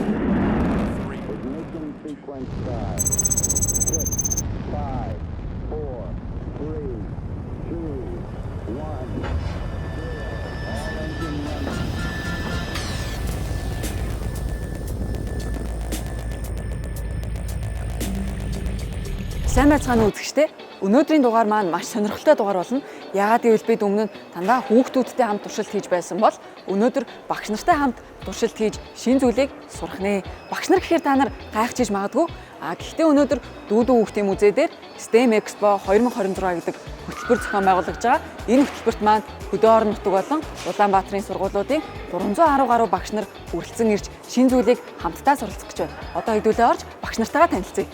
Ignition sequence start. 6, 5, 4, 3, 2, 1, 0. All engine running. Сайн байцгаана уу үзэгчдээ. Өнөөдрийн дугаар маань маш сонирхолтой дугаар болно. Яагаад гэвэл бид өмнө нь дандаа хүүхдүүдтэй хамт туршилт хийж байсан бол өнөөдөр багш нартай хамт туршилт хийж шин зүйлийг сурах нэ. Багш нар гэхээр та нар гайхчихж магадгүй. Гэхдээ өнөөдөр Дүүдүү хүүхдийн музей дээр STEM Expo 2026 гэдэг хөтөлбөр зохион байгуулагдж байгаа. Энэ хөтөлбөрт маань хөдөө орон нутаг болон Улаанбаатарын сургуулиудын 310 гаруй багш нар хүрэлцэн ирж шин зүйлийг хамтдаа суралцах гэж байна. Одоо хэдүүлээ орж багш нартайгаа танилцъя.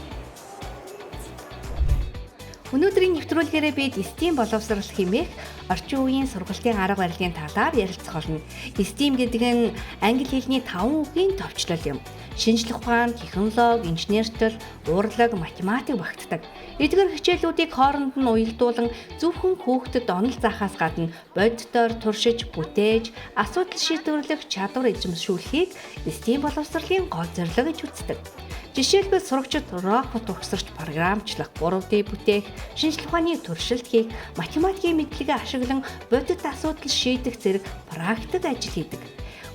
Өнөөдрийн нэвтрүүлгээрээ бид STEM боловсрол хэмээх орчин үеийн сургалтын арга барилын талаар ярилцах болно. STEM гэдэг нь англи хэлний 5 үгийн товчлол юм. Шинжлэх ухаан, технологи, инженертэл, урлаг, математик багтдаг. Эдгээр хичээлүүдийг хооронд нь уялдуулан зөвхөн хүүхдэд онол заахаас гадна боддоор туршиж, бүтээж, асуудал шийдвэрлэх чадвар эзэмшүүлэхийг STEM боловсролын гол зорилго гэж үздэг. Жишээлбэл сурагчид робот угсарч програмчлах, 3D бүтээх, шинжлэх ухааны туршилт хийх, математикийн мэдлэгээ ашиглан бодит асуудал шийдэх зэрэг практик ажил хийдэг.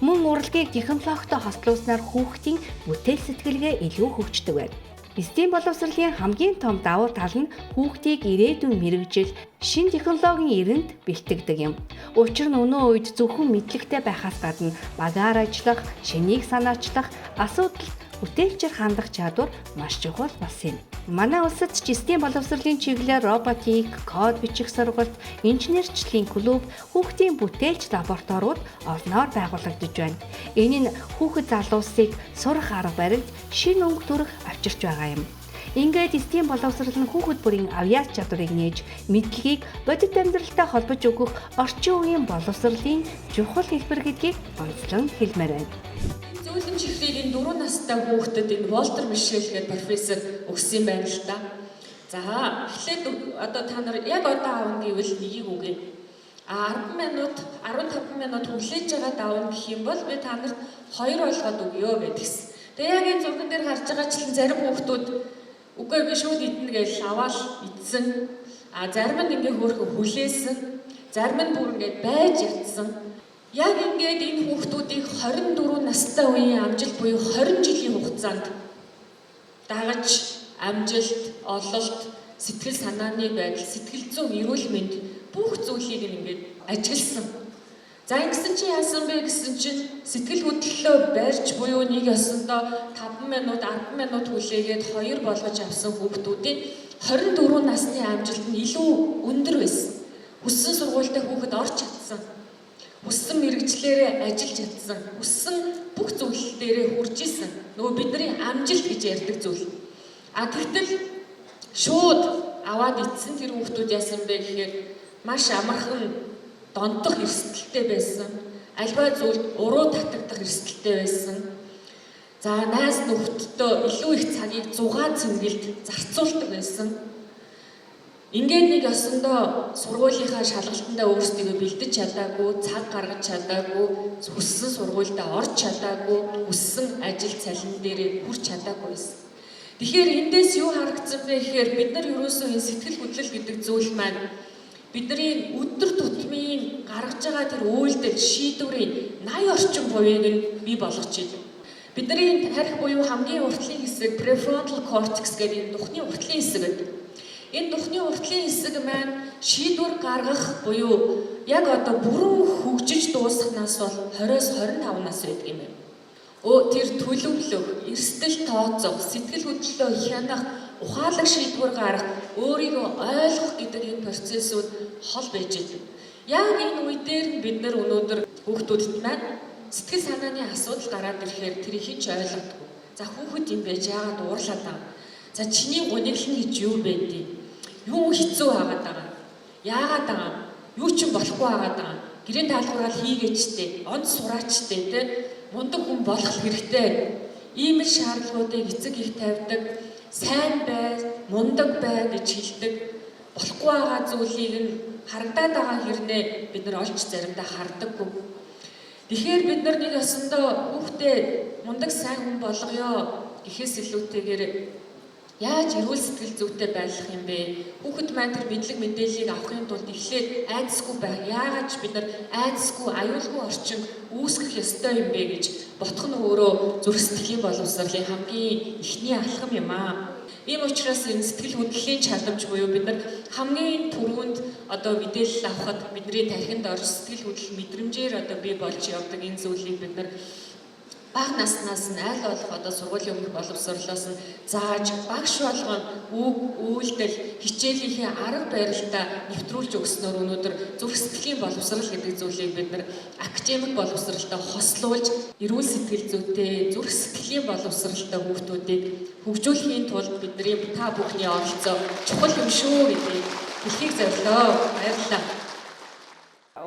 Мөн урлагийг технологитой хослуулснаар хүүхдийн бүтээл сэтгэлгээ илүү хөгждөг байна. STEM боловсролын хамгийн том давуу тал нь хүүхдийг ирээдүйн мэрэгжил, шин технологийн эринд бэлтгэдэг юм. Учир нь өнөө үед зөвхөн мэдлэгтэй байхаас гадна багаар ажиллах, шинийг санаачлах, асуудал бүтээлчээр хандах чадвар маш чухал болсон юм. Манай улсад ч STEM боловсролын чиглэлээр роботик, код бичих сургалт, инженерчлэлийн клуб, хүүхдийн бүтээлч лабораториуд олноор байгуулагдаж байна. Энэ нь хүүхэд залуусыг сурах арга барилд шинэ өнгө төрх авчирч байгаа юм. Ингээд STEM боловсрол нь хүүхэд бүрийн авьяас чадварыг нээж, мэдлэгийг бодит амьдралтай холбож өгөх орчин үеийн боловсролын чухал хэлбэр гэдгийг онцлон хэлмээр байна. Зөвлөм чихрийг энэ 4 настай хүүхдэд энэ Волтер Мишель гэдэг профессор өгсөн юм байна л да. За эхлээд одоо та нар яг одоо аавна гэвэл нэгийг үгүй. 10 минут, 15 минут хүлээж байгаа давна гэх юм бол би та нарт 2 болгоод өгье гэдгийгсэн. Тэгээ яг энэ зурган дээр харж байгаачлан зарим хүүхдүүд үгүй би шууд идэнэ гэж аваад идсэн. Зарим нь ингээ хөөрхөн хүлээсэн. Зарим нь бүр ингээ байж ятсан. Яг ингээд энэ хүүхдүүдийг 24 настай үеийн амжилт буюу 20 жилийн хугацаанд дагаж амжилт, ололт, сэтгэл санааны байдал, сэтгэл зүйн эрүүл мэнд бүх зүйлийг ингээд ажигласан. За ингэсэн чи яасан бэ гэсэн чинь сэтгэл хөдлөлөө барьж буюу нэг ёсондоо 5 минут, 10 минут хүлээгээд 2 болгож авсан хүүхдүүдийн 24 насны амжилт нь илүү өндөр байсан. Хүссэн сургуультай хүүхэд орж чадсан. Хүссэн мэрэгчлэрээ ажиллаж чадсан. Хүссэн бүх зүйл дээрээ хүрж исэн. Нөгөө бидний амжилт гэж ярьдаг зүйл. Тэгтэл шууд аваад ицсэн тэр хүүхдүүд яасан бэ гэхээр маш амархан донтох эрсдэлтэй байсан. Альва зүйлд уруу татагдах эрсдэлтэй байсан. За найз нөхдөдөө илүү их цагийг зугаан цэнгэлд зарцуулдаг байсан. Ингээд нэг ёсондоо сургуулийнхаа шалгалтандаа өөрсдийгөө бэлдэж чадаагүй, цаг гаргаж чадаагүй, хүссэн сургуультай орж чадаагүй, хүссэн ажил цалин дээр хүрч чадаагүй байсан. Тэгэхээр эндээс юу харагдсан бэ гэхээр бид нар ерөөсөө энэ сэтгэл хөдлөл гэдэг зүйл маань бидний өдөр тутмын гаргаж байгаа тэр үйлдэл, шийдвэрийн 80 орчим хувийг нь бий болгож байна. Бидний тарих буюу хамгийн уртлын хэсэг prefrontal cortex гэдэг энэ духны уртлын хэсэг байдаг. Энэ духны уртлын хэсэг маань шийдвэр гаргах буюу яг одоо бүрэн хөгжиж дуусахнаас бол 20-с 25 нас байдаг юм байна. Тэр төлөвлөх, эрсдэл тооцох, сэтгэл хөдлөлөө хянах, ухаалаг шийдвэр гаргах, өөрийгөө ойлгох гэдэг энэ процессууд хол байж байгаа. Яг энэ үе дээр бид нар өнөөдөр хүүхдүүдэд маань сэтгэл санааны асуудал гараад ирэхээр тэрийг хэн ч ойлгодгүй. За хүүхэд юм байж яагаад уурлаад байгаа. За чиний гуниглан гэж юу байдгийг? Юу хэцүү байгаад байгаа. Яагаад байгаа. Юу ч болохгүй байгаад байгаа. Гэрийн даалгавраар хийгээчтэй, онц сураачтэй те мундаг хүн болох хэрэгтэй. Ийм л шаардлагуудыг эцэг их тавьдаг. Сайн бай, мундаг бай гэж хэлдэг. Болохгүй байгаа зүйлийг нь харагдаад байгаа хэрнээ бид нар олж заримдаа хардаггүй. Тэгэхээр бид нар нэг ёсондоо хүүхдээ мундаг сайн хүн болгоё гэхээс илүүтэйгээр яаж эрүүл сэтгэл зүйтэй байх юм бэ? Хүүхэд маань тэр мэдлэг мэдээллийг авахын тулд эхлээд айдасгүй байх. Яагаад ч бид нар айдасгүй, аюулгүй орчин үүсгэх ёстой юм бэ гэж бодох нь өөрөө зүрх сэтгэлийн боловсролын хамгийн эхний алхам юм аа. Ийм учраас энэ сэтгэл хөдлөлийн чадамж буюу бид нар хамгийн түрүүнд одоо мэдээлэл авахад бидний тархинд орж сэтгэл хөдлөл мэдрэмжээр одоо бий болж явдаг энэ зүйлийг бид нар бага наснаас нь аль болох одоо сургуулийн өмнөх боловсролоос нь зааж багш болгон үг үйлдэл хичээлийнхээ арга барилдаа нэвтрүүлж өгснөөр өнөөдөр зүрх сэтгэлийн боловсрол гэдэг зүйлийг бид нар академик боловсролтой хослуулж эрүүл сэтгэл зүйтэй зүрх сэтгэлийн боловсролтой хүүхдүүдийг хөгжүүлэхийн тулд бидний та бүхний оролцоо чухал юм шүү гэдгийг хэлхийг зорилоо. Баярлалаа.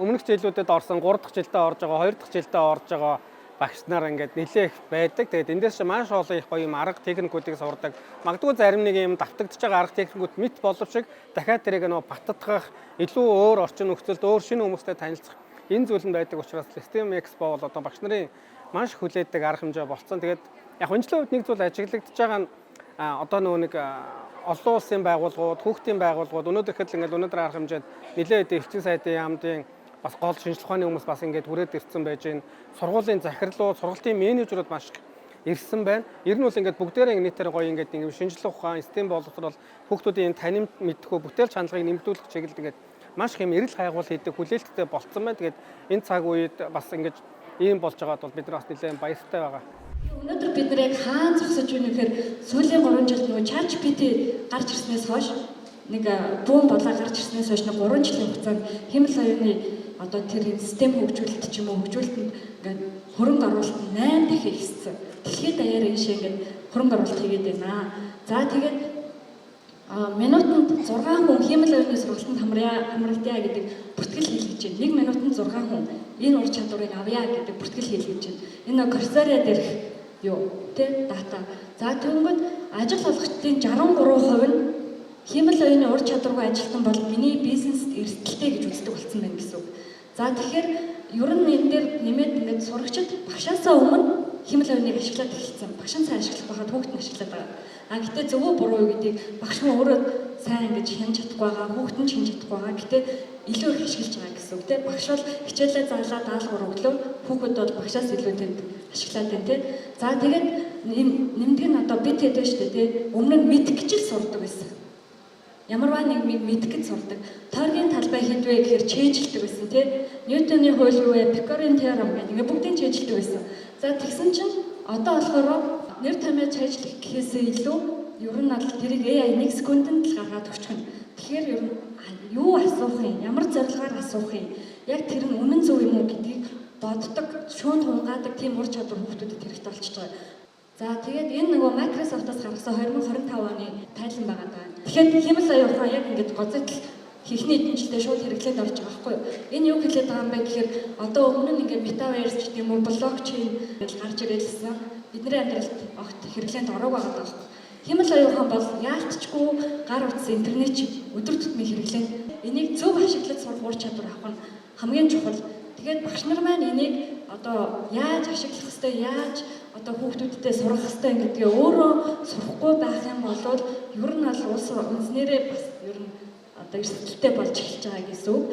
Өмнөх жилүүдэд орсон 3 дахь жилдээ орж байгаа, 2 дахь жилдээ орж байгаа багш нар ингээд нэлээх байдаг. Тэгээд эндээс маш олон их гоё юм арга техникүүдийг сурдаг. Магадгүй зарим нэг юм давтагдж байгаа арга техникүүд мэд боловч дахиад тэрийг нөө баттгах, илүү өөр орчин нөхцөлд өөр шинэ хүмүүстэй танилцах энэ зүйл нь байдаг учраас STEM Expo бол одоо багш нарын маш хүлээдэг арга хэмжээ болсон. Тэгээд яг өнцлөө хувьд нэг зүйл ажиглагдж байгаа нь одоо нэг олон улсын байгууллагууд, хүүхдийн байгууллагууд өнөөдөр ихэд ингээд өнөөдөр арга хэмжээд нэлээд элчин сайдын яамдын бас гол шинжилгээ ухааны хүмүүс бас ингээд хүрээд ирсэн байж байна. Сургуулийн захирлууд, сургалтын менежерүүд маш ирсэн байна. Ер нь бол ингээд бүгдээрээ нийтээр гоё ингээд шинжилгээ ухаан, STEM боловсрол хүүхдүүдийн танин мэдхүү бүтээл чанарыг нэмэгдүүлэх чиглэлд ингээд маш их юм эрэл хайгуул хийдэг хүлээлттэй болцсон байна. Тэгээд энэ цаг үед бас ингээд ийм болж байгаад бол бид нар бас нэлээд баяртай байгаа. Өнөөдөр бид нар яг хаан зогсож байна гэхээр сүүлийн 3 жилд нөгөө ChatGPT гарч ирснээс хойш нэг бүүн болоо гарч ирснээс хойш нэг 3 жилийн хугацаанд хэмэл оюуны одоо тэр систем хөгжүүлэлт ч юм уу хөгжүүлэлтэнд ингээд хөрөнгө оруулалт 8 дахин ихссэн. Дэлхийд даяар энэ шиг ингээд хөрөнгө оруулалт хийгээд байна. За тэгээд минутанд 6 хүн хэмэл оюуны сургалтанд хамрагдъя гэдэг бүртгэл хийлгэж байна. 1 минутанд 6 хүн энэ ур чадварыг авъя гэдэг бүртгэл хийлгэж байна. Энэ Coursera дээрх юу тэ дата. За тэгвэл ажил олгогчдын 63% нь хэмэл оюуны ур чадваргүй ажилтан бол миний бизнест эрсдэлтэй гэж үздэг болсон байна гэсэн үг. За тэгэхээр ер нь энэ дээр нэмээд ингээд сурагчид багшаасаа өмнө хэмэл оюуныг ашиглаад эхэлсэн. Багш нь сайн ашиглах байхад хүүхэд нь ашиглаад байгаа. Гэтээ зөвөө буруу юу гэдгийг багш нь өөрөө сайн ингэж хянж чадахгүй байгаа, хүүхэд нь хянж чадахгүй байгаа. Гэтээ илүү их ашиглаж байгаа гэсэн үг тийм. Багш бол хичээлээ заалаа даалгавар өглөө, хүүхэд бол багшаас илүү тэнд ашиглаад байна тийм. За тэгээд нэмдэг нь одоо бид хэд вэ шүү дээ тийм. Өмнө нь мэдэх гэж л сурдаг байсан. Ямарваа нэгмийг мэдэх гэж сурдаг. Тойргийн талбай хэд вэ гэхээр чэйжилдэг байсан тийм. Ньютоны хууль юу вэ? Пикорийн теорем гэдэг ингээ бүгдийг чэйжилдэг байсан. За тэгсэн чинь одоо болохоор нэр томьёо чэйжлэх гэхээсээ илүү ер нь бол тэрийг AI 1 секундэд л гаргаад өгчих нь. Тэгэхээр ер нь юу асуух юм? Ямар зорилгоор асуух юм? Яг тэр нь үнэн зөв юм уу гэдгийг боддог, шүүнд хунгаадаг тийм ур чадвар хүмүүстэд хэрэгтэй болчихж байгаа. За тэгээд энэ нөгөө Microsoft-аас гаргасан 2025 оны тайлан байгаа даа. Тэгэхээр хэмэл оюун ухаан яг ингэж гоцойтол хийхний эдэмжилтэд шууд хэрэглээд орж байгаа байхгүй юу? Энэ юу хэлээд байгаа юм бэ гэхээр одоо өмнө нь ингээд metaverse гэх юм уу, блокчейн гэж гарч ирэлсэн. Бидний амьдралд огт хэрэглээнд ороод байгаа даа. Хэмэл оюун ухаан бол яалтчгүй гар утас интернет өдөр тутмын хэрэглээнд энийг зөв ашиглаж сурах ур чадвар авах нь хамгийн чухал. Тэгээд багш нар маань энийг одоо яаж ашиглах ёстой, яаж одоо хүүхдүүдтэй сурах ёстой гэдгээ өөрөө сурахгүй байх юм бол ер нь аль улс үнснээрээ бас ер нь одоо эрсдэлтэй болж эхэлж байгаа гэсэн үг.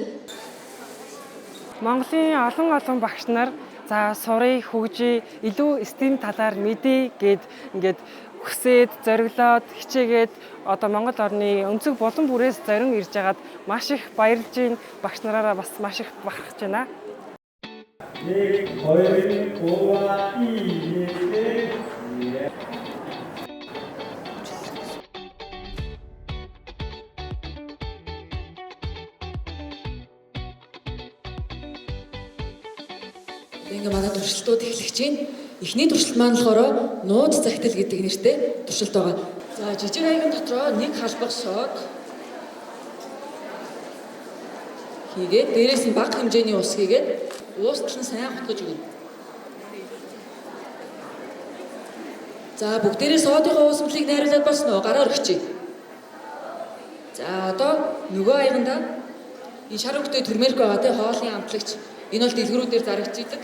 Монголын олон багш нар за сурыг хөгжиж илүү STEM талаар мэдээ гэд ингээд хүсээд зориглоод хичээгээд одоо Монгол орны өнцөг булан бүрээс зорин ирж байгаад маш их баярлж байна. Багш нараараа бас маш их бахархаж байна. 1, 2, 3, 4. Ингээ манай туршилтууд эхлэж байна. Эхний туршилт маань болохоор нууц захидал гэдэг нэртэй туршилт байгаа. За жижиг аягийн дотроо нэг халбах шок хийгээд дээрээс нь бага хэмжээний ус хийгээд уустал нь сайн хутгаж өгнө. За бүгдээрээ соодынхоо уусмлыг найруулад болсноо гараар өгчий. За одоо нөгөө аяганда энэ шар хөвгтэй төрмөрк байгаа те хоолны амтлагч. Энэ бол дэлгэрүүдээр зарагдчихдаг.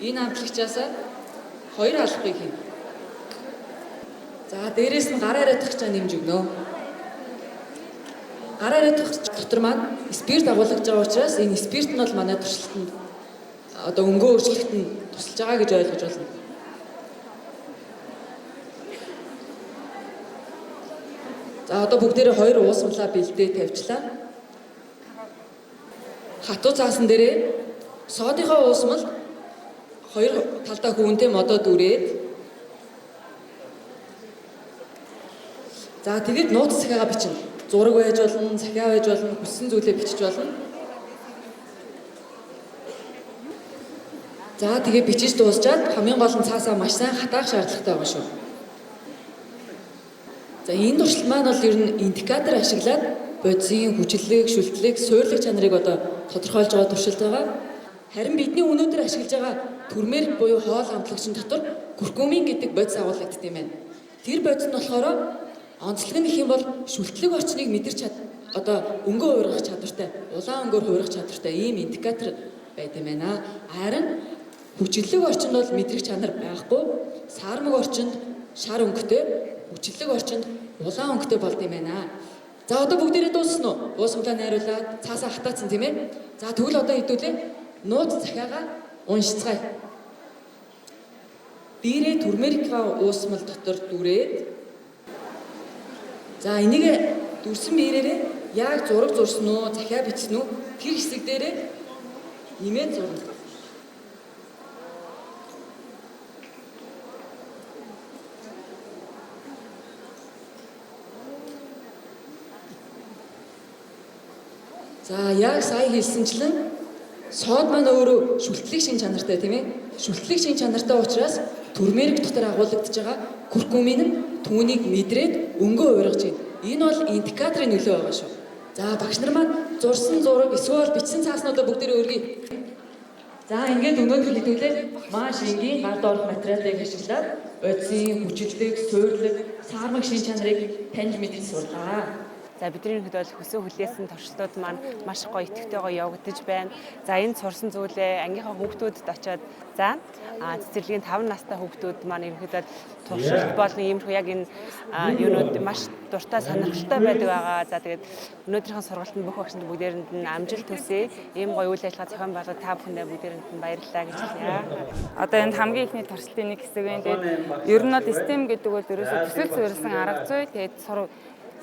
Энэ амтлагчаасаа 2 албыг хийнэ. За дээрэс нь гар ариутгачаа нэмж өгнө. Гар ариутгах дотор маань спирт агуулгаж байгаа учраас энэ спирт нь бол манай туршилтанд одоо өнгөө өөрчлөлтөнд тусалж байгаа гэж ойлгож байна. За одоо бүгдээрээ 2 уусмлаа бэлдээ тавьчлаа. Хатуу цаасан дээрээ содынхоо уусмал 2 талдаа хүүнтэй модоод үрээд за тэгээд нууц захиагаа бичнэ. Зураг байж болно, захиа байж болно, хүссэн зүйлээ бичиж болно. За тэгээ бичиж дуусчаад хамгийн гол нь цаасаа маш сайн хатаах шаардлагатай байгаа шүү. За энэ туршилт маань бол ер нь индикатор ашиглаад бодисын хүчлэг, шүлтлэг, суйрлаг чанарыг одоо тодорхойлж байгаа туршилт байгаа. Харин бидний өнөөдөр ашиглаж байгаа турмерик буюу хоол амтлагчин дотор куркумин гэдэг бодис агуулгаддаг юм байна. Тэр бодис нь болохоор онцлог нь гэх юм бол шүлтлэг орчныг мэдэрч одоо өнгөө хуургах чадвартай, улаан өнгөөр хуургах чадвартай ийм индикатор байт юм байна. Харин хүчлэг орчинд бол мэдрэх чанар байхгүй. Саармаг орчинд шар өнгөтэй, хүчлэг орчинд улаан өнгөтэй болд юм байна. За одоо бүгдээрээ дууссан уу? Уусмлаа найруулаад цаасаа хатаацсан тийм ээ. За тэгвэл одоо хэдүүлээ нууц захиагаа уншицгаая. Биерээ турмерикийн уусмал дотор дүрээд за энийг дүрсэн биерээрээ яг зураг зурсан уу, захиа бичсэн үү? Тэр хэсэг дээрээ нэмээд зурна. За яг сая хэлсэнчлэн сод маань өөрөө шүлтлэг шин чанартай тийм ээ. Шүлтлэг шин чанартай учраас турмерик дотор агуулгадж байгаа куркумин нь түүнийг мэдрээд өнгөө уургаж байна. Энэ бол индикаторын нөлөө байгаа шүү. За багш нар маань зурсан зураг эсвэл бичсэн цааснуудаа бүгдээрээ өргөе. За ингээд өнөөдөр хэдүүлээ маш энгийн гар доорх материалыг ашиглаад бодисын хүчлэг, суйрлаг, саармаг шин чанарыг таньж мэдэх сурлаа. За бидний хэд бол хөсөө хүлээсэн туршилтууд маань маш гоё идэвхтэйгоо явагдаж байна. За энэ сурсан зүйлээ ангийнхаа хүүхдүүдэд очиод за цэцэрлэгийн 5 настай хүүхдүүд маань ерөнхийдөө туршилт болон иймэрхүү яг энэ юунууд маш дуртай сонирхолтой байдаг байгаа. За тэгээд өнөөдрийн сургалтанд бүх багш нар бүгдээрэнд нь амжилт хүсье. Ийм гоё үйл ажиллагаа зохион байгуулад та бүхэндээ бүгдээрэнд нь баярлалаа гэж хэлье. Одоо энэ хамгийн ихний туршилтын нэг хэсэг байна. Тэгээд ер нь бол STEM гэдэг бол ерөөсөө төсөл суурилсан арга зүй. Тэгээд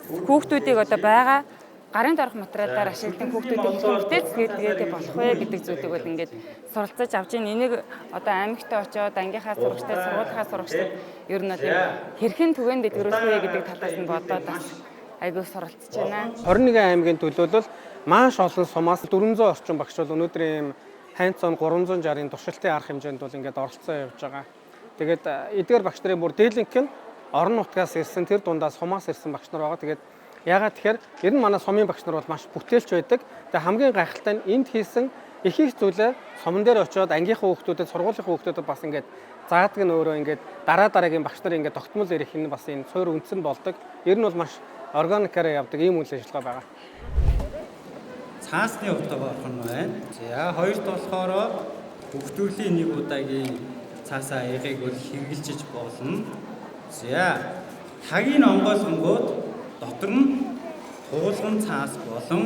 хүүхдүүдийг одоо байгаа гарын дорох материалаар ашигладаг хүүхдүүдийн бүтээцгээд болох вэ гэдэг зүйлийг бол ингээд суралцаж авч ийн. Энийг одоо аймагтаа очиод ангийнхаа сурагчтай, сургуулийнхаа сурагчтай ер нь бол хэрхэн түгээн дэвгэрүүлэх вэ гэдэг талаас нь бодоод бас айгүй суралцж байна. 21 аймгийн төлөөлөл маш олон сумаас 400 орчим багш бол өнөөдөр ийм хайнцон 360-ын туршилтын арга хэмжээнд бол ингээд оролцсон явж байгаа. Тэгээд эдгээр багш нарын бүр дийлэнх нь орон нутгаас ирсэн, тэр дундаас сумаас ирсэн багш нар байгаа. Тэгээд ягаад тэгэхээр ер нь манай сумын багш нар бол маш бүтээлч байдаг. Тэгээд хамгийн гайхалтай нь энд хийсэн их зүйлээ суман дээр очиод ангийнхаа хүүхдүүдэд, сургуулийн хүүхдүүдэд бас ингээд заадаг нь өөрөө ингээд дараагийн багш нарын ингээд тогтмол ирэх нь бас энэ суур үндсэн болдог. Ер нь бол маш органикаар явдаг ийм үйл ажиллагаа байгаа. Цаасны утгаа орох нь байна. За хоёрт болохоор хөвгтөрлийн нэг удаагийн цаасаа аягийг бол хэрэгжилж болно. За тагийг онгойлгонгууд дотор нь туулган цаас болон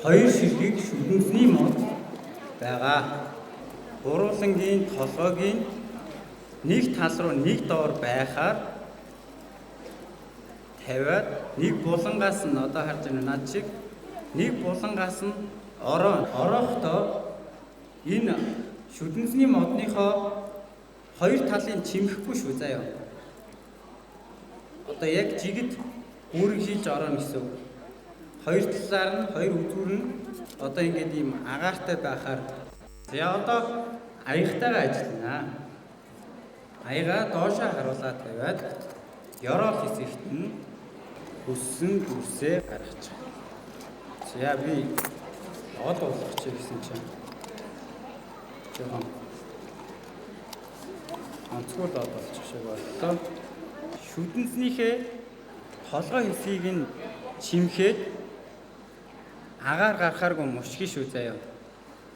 хоёр ширхэг шүдэнсний мод байгаа. Гурвангийн толгойгийн нэг тал руу нэг доор байхаар тавиад нэг булангаас нь одоо харж байна над шиг нэг булангаас нь орохдоо энэ шүдэнсний модныхоо хоёр талын чимэхгүй шүү заяа. Одоо яг жигд үүрэг хийж орно гэсэн үг. Хоёр талаар нь хоёр үзүүр нь одоо ингээд ийм агаартай байхаар за одоо аягтайгаа ажиллана. Аяга доошоо харуулаад тавиад ёроо хэсэгт нь өссөн дүрсээ гаргаж байгаа. За би од болгоч гэсэн чинь жоохон онцгой доод болчих шиг боллоо. Шүдэнснийхээ толгой хэсгийг нь чимхээд агаар гарахааргүй мушгий шүү заяа.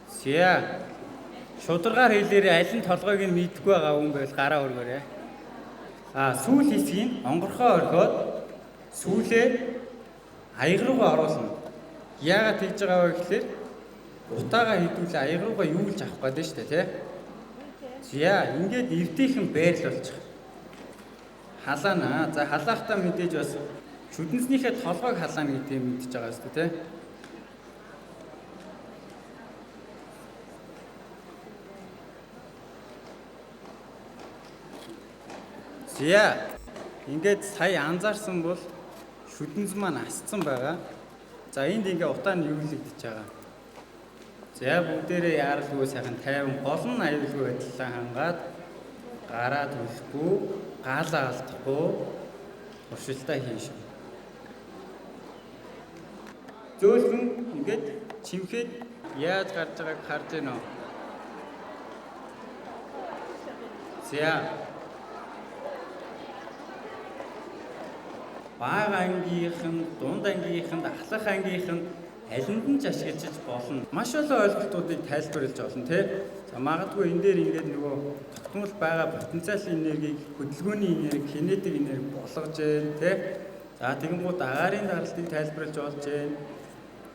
За Шударгаар хэлээрээ аль нь толгойг нь мэдгүй байгаа хүн байвал гараа өргөөрэй. Сүүл хэсгийг онгорхоо орхиод сүүлээ аяг руугаа оруулна. Яагаад тэгж байгаа вэ гэхээр утаагаа хідүүлээ аяг руугаа юулж авах гэдэг шүү дээ, тий? За ингээд эвдийнхэн байрлуулчих. Халаана. За халаахтаа мэдээж бас шүдэнснийхээ толгойг халаана гэдгийг мэдчихэж байгаа шүү дээ, тий? За ингээд сая анзаарсан бол шүдэнс маань асцсан байгаа. За энд ингээ утаа нь юулэгдэж байгаа. За бүгдээрээ яаралгүй сайхан 50 гол нь аюулгүй байдлаа хангаад гараа төлөхгүй, гаалаа алдахгүй туршилтаа хийш. Зөөлхөн ингээд чимхэд яаж гарч байгааг харж байна уу? За бага ангийнхан, дунд ангийнхан, ахлах ангийнхан алинд нь ч ашиглаж болно. Маш олон ойлголтуудыг тайлбарлаж олно, тий? За магадгүй энэ дээр ингээд нөгөө тогтмол байгаа потенциалын энергийг хөдөлгөөний энерги, кинетик энерги болгож जैन, тий? За тэгэнгүүт агаарын даралтыг тайлбарлаж олж जैन.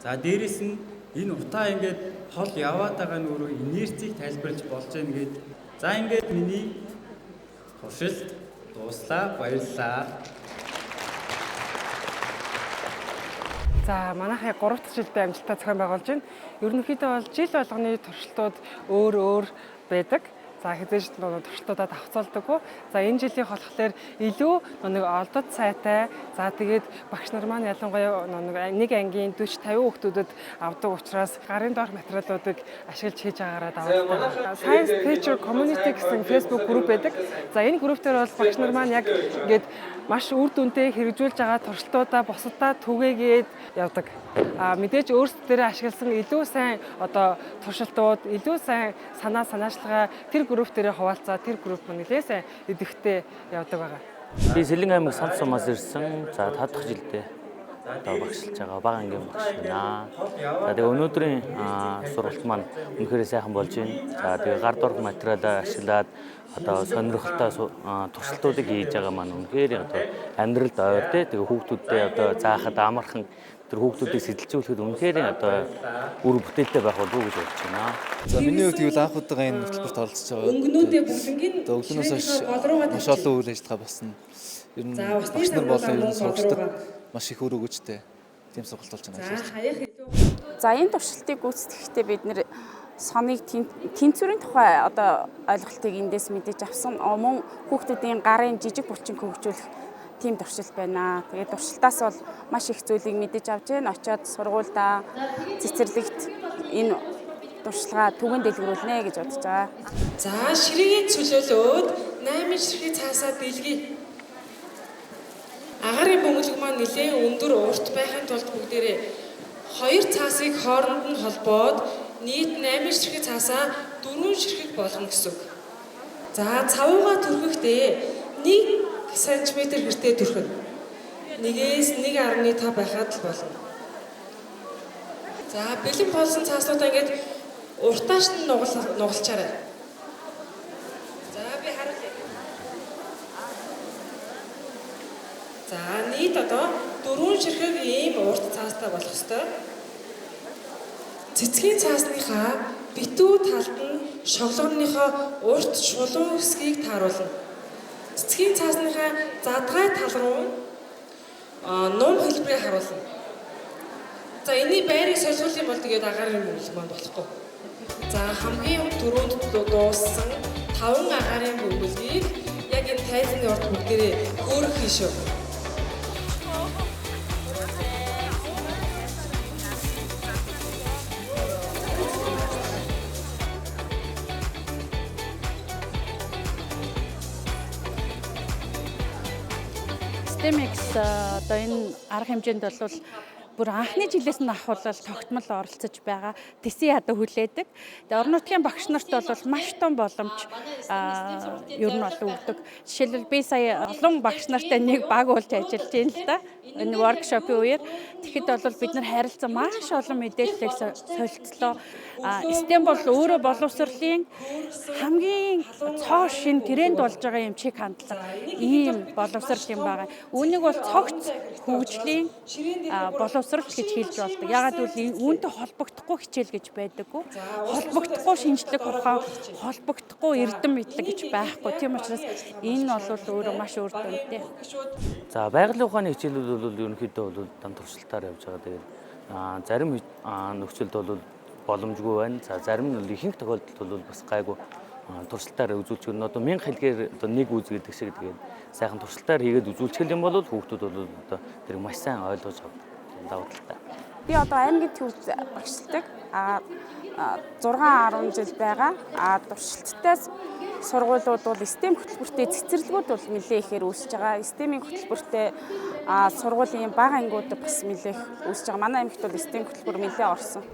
За дээрэс нь энэ утаа ингээд хол яваад байгаа нөрөө инерцийг тайлбарлаж болж जैन гээд. За ингээд миний туршилт дуслаа. Баярлалаа. За манайхаа 3 дахь жилдээ амжилттай зохион байгуулж байна. Ерөнхийдөө бол жил болгоны туршилтууд өөр байдаг. За хэзээж туршилтуудаа давхцаалдаггүй. За энэ жилийн болохоор илүү нэг олдод сайтай. За тэгээд багш нар маань ялангуяа нэг ангийн 40-50 хүүхдүүдэд авдаг учраас гарын доорх материалуудыг ашиглаж хийж байгаараа даваад. Science Teacher Community гэсэн Facebook групп байдаг. За энэ групп дээр бол багш нар маань яг ингээд маш үр дүнтэй хэрэгжүүлж байгаа туршилтуудаа бусадаа түгээгээд явдаг. Мэдээж өөрсдөө ашигласан илүү сайн туршилтууд, илүү сайн санаачлагаа тэр групп дээр хуваалцаа тэр групп нэлээд сайн идэвхтэй явдаг байгаа. Би Сэлэн аймаг Сант Сумаас ирсэн. За 5 дахь жилдээ багшилж байгаа бага ангийн багш байна. За тэгээ өнөөдрийн сургалт маань үнэхээр сайхан болж байна. За тэгээ гар дорх материалаа ашиглаад сонирхолтой туршилтуудыг хийж байгаа маань үнэхээр амьдралд ойр тэ тэгээ хүүхдүүдтэй заахад амархан тэр хүүхдүүдийг сэтэлцүүлэхэд үнэхээр үр бүтээлтэй байх болов уу гэж бодож байна. За миний хувьд бол анх удаага энэ хөтөлбөрт оролцож байгаа. Өнгөнүүдээ бүлэнгийн өглөөнөөс хойш маш олон үйл ажиллагаа болсон. Ер нь багш нар болон ер нь сургалтад маш их өр өгөөжтэй тийм сургалт болж байна. За энэ туршилтыг гүйцэтгэхдээ бид нэр соныг тэнцвэрийн тухай ойлголтыг эндээс мэдэж авсан. Мөн хүүхдүүдийн гарын жижиг булчин хөгжүүлэх тийм туршилт байна. Тэгээд туршилтаас бол маш их зүйлийг мэдэж авч байна. Очоод сургуульдаа цэцэрлэгт энэ туршилгаа түгээн дэлгэрүүлнэ гэж бодож байгаа. За ширээгээ чөлөөлөөд 8 ширхэг цаасаа дэлгэе. Агарын бөмбөлөг маань нэлээд өндөр урт байхын тулд бүгдээрээ 2 цаасыг хооронд нь холбоод нийт 8 ширхэг цаасаа 4 ширхэг болгоно гэсэн үг. За цавууга түрхэхдээ 1 см гэртээ түрхэнэ. 1-1.5 байхад л болно. За бэлэн болсон цааснуудаа ингээд уртааш нь нугалчаарай. За би харуулъя. За нийт 4 ширхэг ийм урт цаастай болох ёстой. Цэцгийн цаасныхаа битүү талд нь шоглооныхоо урт шулуун хэсгийг тааруулна. Цэцгийн цаасныхаа задгай тал руу ном хэлбэрээ харуулна. За энэний байрыг солиулсан бол тэгээд агарын бөмбөлөг маань болохгүй. За хамгийн түрүүнд дууссан 5 агарын бөмбөлгийг яг энэ тайлбарны урд бүгдээрээ хөөрөх хийшөө. STEMX энэ арга хэмжээнд бол бүр анхны жилээс нь ахвал тогтмол оролцож байгаа тэсийн ядуу хүлээдэг. Тэгээ орон нутгийн багш нарт бол маш том боломж ер нь бол өгдөг. Жишээлбэл би сая олон багш нартай нэг баг болж ажиллаж байна л да. Энэ воркшопын үеэр тэгэхэд бол бид нар харилцан маш олон мэдээллийг солилцлоо. STEM бол өөрөө боловсролын хамгийн цоо шин тренд болж байгаа юм чиг хандлага ийм боловсрол юм байгаа. Үүнийг бол цогц хөгжлийн боловсрол гэж хэлж болдог. Ягаад гэвэл үүнтэй холбогдохгүй хичээл гэж байдаггүй. Холбогдохгүй шинжлэх ухаан, холбогдохгүй эрдэм мэдлэг гэж байхгүй. Тийм учраас энэ бол өөрөө маш өөр дүнтэй. За байгалийн ухааны хичээлүүд бол ерөнхийдөө бол дан туршилтаар явж байгаа. Тэгээд зарим нөхцөлд бол боломжгүй байна. За зарим нь ихэнх тохиолдолд бол бас гайгүй туршилтаар үзүүлчих нь одоо 1000 хэлгээр одоо нэг үз гэдэг шиг тэгээд сайхан туршилтаар хийгээд үзүүлчих юм бол хүүхдүүд бол одоо тэр маш сайн ойлгож авдаг давуу талтай. Би одоо аймгийн төвд багшилдаг 6-10 жил байгаа. Туршилттай сургуулиуд бол STEM хөтөлбөртэй цэцэрлэгүүд бол нэлээ ихээр үүсэж байгаа. STEM-ийн хөтөлбөртэй сургуулийн бага ангиуд бас нэлээ үүсэж байгаа. Манай аймагт бол STEM хөтөлбөр нэлээ орсон.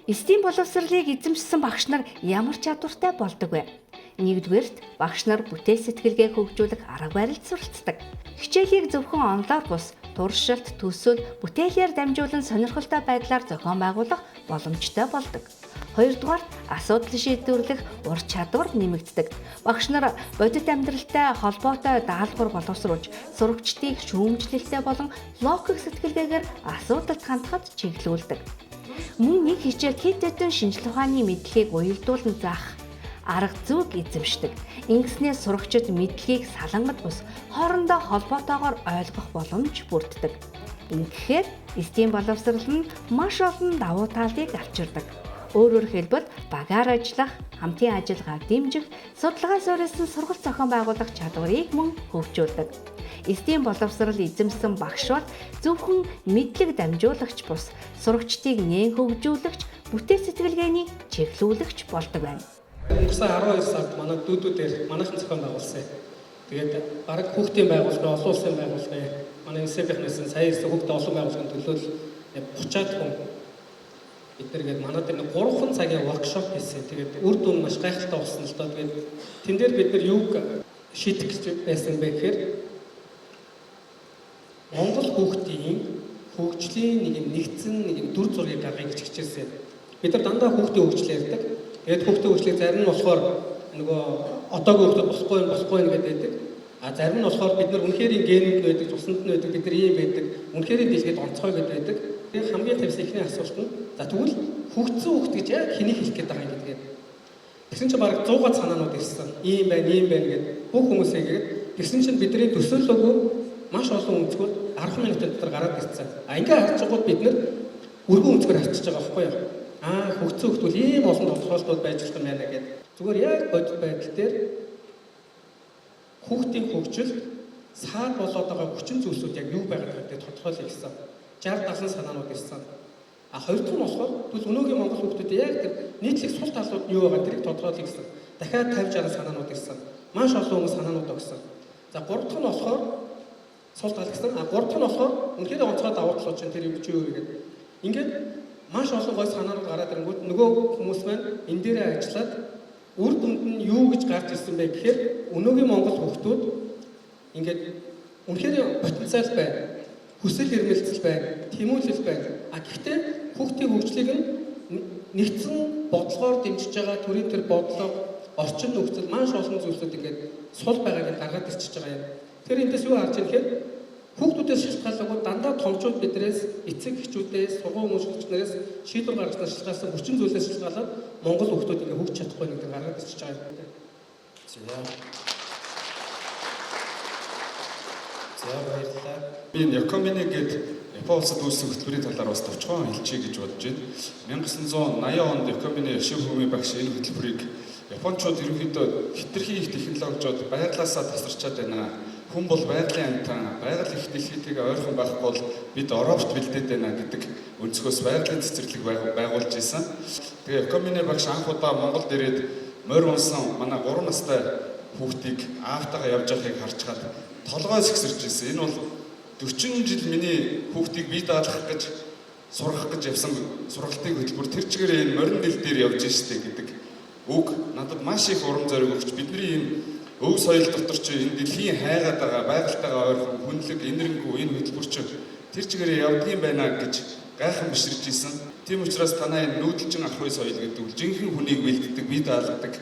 STEM боловсролыг эзэмшсэн багш нар ямар чадвартай болдог вэ? Нэгдүгээрт багш нар бүтээл сэтгэлгээ хөгжүүлэх арга барилд суралцдаг. Хичээлийг зөвхөн онлоор бус туршилт, төсөөл, бүтээлээр дамжуулан сонирхолтой байдлаар зохион байгуулах боломжтой болдог. Хоёрдугаар асуудал шийдвэрлэх ур чадвар нэмэгддэг. Багш нар бодит амьдралтай холбоотой даалгавар боловсруулж, сурагчдыг шүүмжлэлтэй болон логик сэтгэлгээгээр асуудалд хандахад чиглүүлдэг. Мөн нэг хичээл хэд хэдэн шинжлэх ухааны мэдлэгийг уялдуулан заах арга зүйг эзэмшдэг. Ингэснээр сурагчид мэдлэгийг салангад бус хоорондоо холбоотойгоор ойлгох боломж бүрддэг. Ингэхээр STEM боловсрол нь маш олон давуу талыг авчирдаг. Өөрөөр хэлбэл багаар ажиллах, хамтын ажиллагааг дэмжих, судалгаа суурилсан сургалт зохион байгуулах чадварыг мөн хөгжүүлдэг. STEM боловсрол эзэмсэн багш бол зөвхөн мэдлэг дамжуулагч бус сурагчдыг нээн хөгжүүлэгч, бүтээл сэтгэлгээний чиглүүлэгч болдог байна. Өнгөрсөн 12 сард манай дүүдүүдээр манайхан зохион байгуулсан. Тэгээд бараг хүүхдийн байгууллага, олон улсын байгууллага, манай UNICEF-ийнээс сая ирсэн хүүхдийн олон байгууллагын төлөөлөл 30-аад хүн эднэргээд манай дээр 3 цагийн воркшоп хийсэн. Тэгээд үр дүн маш гайхалтай болсон л доо. Тэгээд тэн дээр бид нар юуг шийдэх гэж байсан бэ гэхээр Монгол хүүхдийн хөгжлийн нэг нэгдсэн нэг дүр зургийг гаргая гэж хичээсэн. Бид нар дандаа хүүхдийн хөгжил ярьдаг. Тэгээд хүүхдийн хөгжлийг зарим нь болохоор нөгөө одоогийн хүүхдүүд босхгүй гэдэг. Зарим нь болохоор бид нар үнэхээр генүүд байдаг, цуснд нь байдаг, бид нар ийм байдаг. Үнэхээр дэлхийд онцгой байдаг. Тэгээд хамгийн тавьсан ихний асуулт нь за тэгвэл хөгжсөн хүүхд гэж яг хэнийг хэлэх гээд байгаа юм гэдгээр. Тэгсэн чинь бараг 100 санаанууд ирсэн. Ийм байна гэдэг бүх хүмүүсээ гээд тэгсэн чинь бидний төсөөллөөгөө маш олон өнцгүүд 10 минутын дотор гараад ирсэн. Ингээ харж байгууд бид нар өргөн өнцгөр харчиж байгаа байхгүй юу? Хөгжсөн хүүхдүүд ийм олон тодорхойлолтууд байж болох юм байна гэдэг. Зүгээр яг бодит байдал дээр хүүхдийн хөгжил саад болоод байгаа хүчин зүйлсүүд яг юу байгаад гэдгийг тодорхойлъё гэсэн. 60-70 санаанууд ирсэн. Хоёр дахь нь болохоор тэгвэл өнөөгийн монгол хүүхдүүд яг тэр нийтлэг сул талууд нь юу байгаа тэрийг тодорхойлъё гэсэн. Дахиад 50-60 санаанууд ирсэн. Маш олон хүмүүс санаанууд өгсөн. За гурав дахь нь болохоор сул тал гэсэн. Гурав дахь нь болохоор үнэхээр онцгой давуу талууд чинь тэр юу ч юу гэдэг. Ингээд маш олон гой санаанууд гараад ирэнгүүт нөгөө хүмүүс маань энэ дээрээ ажиллаад үр дүнд нь юу гэж гарч ирсэн бэ гэхээр өнөөгийн монгол хүүхдүүд ингээд үнэхээр потенциал байна. Хүсэл эрмэлзэл байна, тэмүүлэл байна. Гэхдээ хүүхдийн хөгжлийг нь нэгдсэн бодлогоор дэмжиж байгаа төрийн тэр бодлого, орчин нөхцөл маш олон зүйлсүүд ингээд сул байгааг гаргаад ирчихэж байгаа юм. Тэр эндээс юу харж байгаа гэхээр хүүхдүүдээс шалтгаалаагүй дандаа томчууд биднээс эцэг эхчүүдээс, сургууль мөшгөлчнээс шийдвэр гаргаснаас шалтгаалсан хүчин зүйлээс шалтгаалаад монгол хүүхдүүд ингээд хөгжиж чадахгүй нэг гаргаад ирчихэж байгаа юм. За баярлалаа. Би Якомины гээд Япон улсад үүссэн хөтөлбөрийн талаар бас товчхон хэлчихье гэж бодож байна. 1980 онд Якомины Шифүми багш энэ хөтөлбөрийг Япончууд ерөнхийдөө хэтэрхий их технологиуд байглаасаа тасарчаад байна. Хүн бол байгалийн амтан, байгаль их дэлхийдээ ойрхон байхгүй бол бид Европт бэлдээд байна гэдэг өнцгөөс байгалийн цэцэрлэг байгуулж исэн. Тэгээ Якомины багш анх удаа Монголд ирээд морь унсан манай 3 настай хүүхдийг аавтайгаа явж байгааг харж хаад толгой сэгсэрч ирсэн. Энэ бол 40 жил миний хүүхдийг бие даалгах гэж сургах гэж явсан сургалтын хөтөлбөр тэр чигээр энэ морин дэл дээр явж штэ гэдэг үг надад маш их урам зориг өгч бидний энэ өв соёл дотор чи энэ дэлхийн хайгаад байгаа байгальтайгаа ойрхон хүнлэг энэрэнгүй энэ хөтөлбөр чи тэр чигээр явдгийн байна гэж гайхан биширж исэн. Тийм учраас танай энэ нүүдэлчин ахуй соёл гэдэг үл жинхэнэ хүнийг бэлддэг бие даалгадаг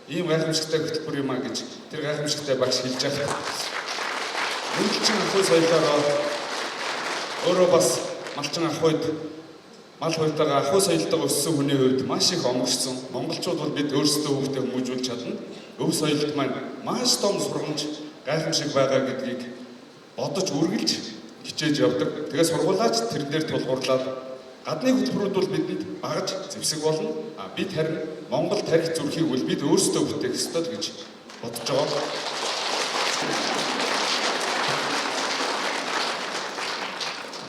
ийм гайхамшигтай хөтөлбөр юм а гэж тэр гайхамшигтай багш хэлж байгаа. Нүүдэлчин ахуй соёлоор өөрөө бас малчин ахуйд мал хуйтайгаа ахуй соёлтойгоо өссөн хүний хувьд маш их омгшсон. Монголчууд бол бид өөрсдөө хүүхдээ хүмүүжүүлж чадна. Өв соёлт маань маш том сургамж гайхамшиг байгаа гэдгийг бодож үргэлж хичээж явдаг. Тэгээ сургуулаач тэр дээр тулгуурлаад гадны хөтөлбөрүүд бол бидэнд багаж зэвсэг болно. Бид харин Монгол тарих зүрхийг бол бид өөрсдөө бүтээх ёстой гэж бодож байгаа.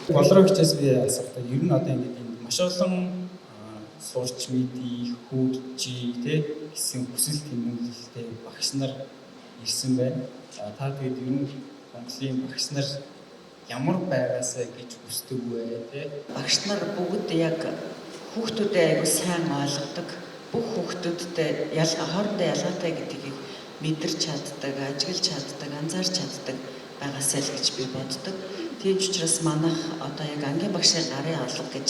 Боловсрогчдоос би асуултаа ер нь одоо ингээд маш олон сурч мэдээ, хөгжиж гэсэн хүсэл тэмүүлэлтэй багш нар ирсэн байна. Та тэгээд ер нь Монголын багш нар ямар байгаасаа гэж хүсдэг вэ те? Багш нар бүгд яг хүүхдүүдээ аягүй сайн ойлгодог. Бүх хүүхдүүдтэй хоорондоо ялгаатай гэдгийг мэдэрч чаддаг, ажиглаж чаддаг, анзаарч чаддаг байгаасаа л гэж би боддог. Тийм ч учраас манайх одоо яг ангийн багшийн гарын алга гэж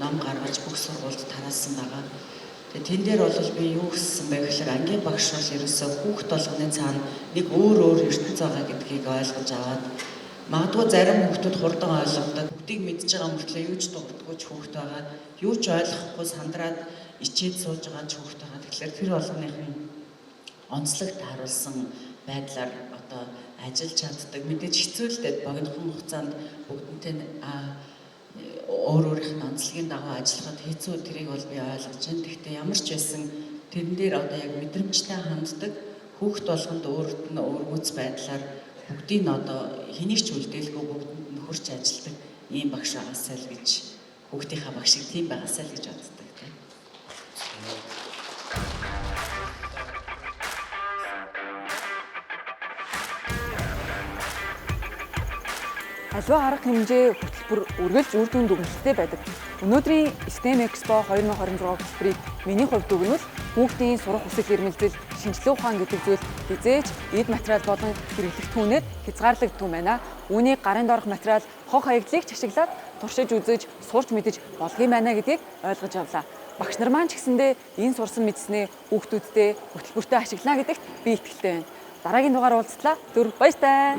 ном гаргаж бүх сургуульд тараасан байгаа. Тэгээ тэн дээр бол би юу гэсэн бэ гэхээр ангийн багш бол ерөөсөө хүүхд болгоны цаана нэг өөр ертөнц байгаа гэдгийг ойлгож аваад магадгүй зарим хүүхдүүд хурдан ойлгодог, бүгдийг мэдж байгаа мөртлөө юу ч дуурдаггүй ч хүүхд байгаа, юу ч ойлгохгүй сандраад ичээд сууж байгаа ч хүүхд байгаа. Тэгэхээр тэр болгоныхын онцлог тааруулсан байдлаар одоо ажиллаж чаддаг. Мэдээж хэцүү л дээ богинохон хугацаанд бүгднтэй өөрийнх нь онцлогийн дагуу ажиллахад хэцүү тэрийг бол би ойлгож байна. Гэхдээ ямар ч байсан тэрэн дээр одоо яг мэдрэмжтэй ханддаг хүүхд болгонд өөрт нь өөргөц байдлаар бүгдийг одоо хэнийг ч үлдээлгүй бүгдэнд нь хурж ажилладаг ийм багш байгаасаа л гэж хүүхдийнхаа багшиг тийм байгаасаа л гэж боддог тийм. Аливаа арга хэмжээ хөтөлбөр үргэлж үр дүнд өгнөлттэй байдаг. Өнөөдрийн STEM Expo 2026 хөтөлбөрийг миний хувьд өгнөл хүүхдийн сурах хүсэл эрмэлзэл, шинжилгээ ухаан гэдэг зүйл хизээж эд материал болон хэрэглэгдэхүүнээр хязгаарлагддаг байна. Үүнийг гарын доорх материал хог хаягдлыг ашиглаад туршиж үзэж, сурч мэдэж болгоё байна гэдгийг ойлгож авлаа. Багш нар маань ч гэсэндээ энэ сурсан мэдснээ хүүхдүүдтэй хөтөлбөртөө ашиглана гэдэгт би итгэлтэй байна. Дараагийн дугаар уулзлаа. Түр баяртай.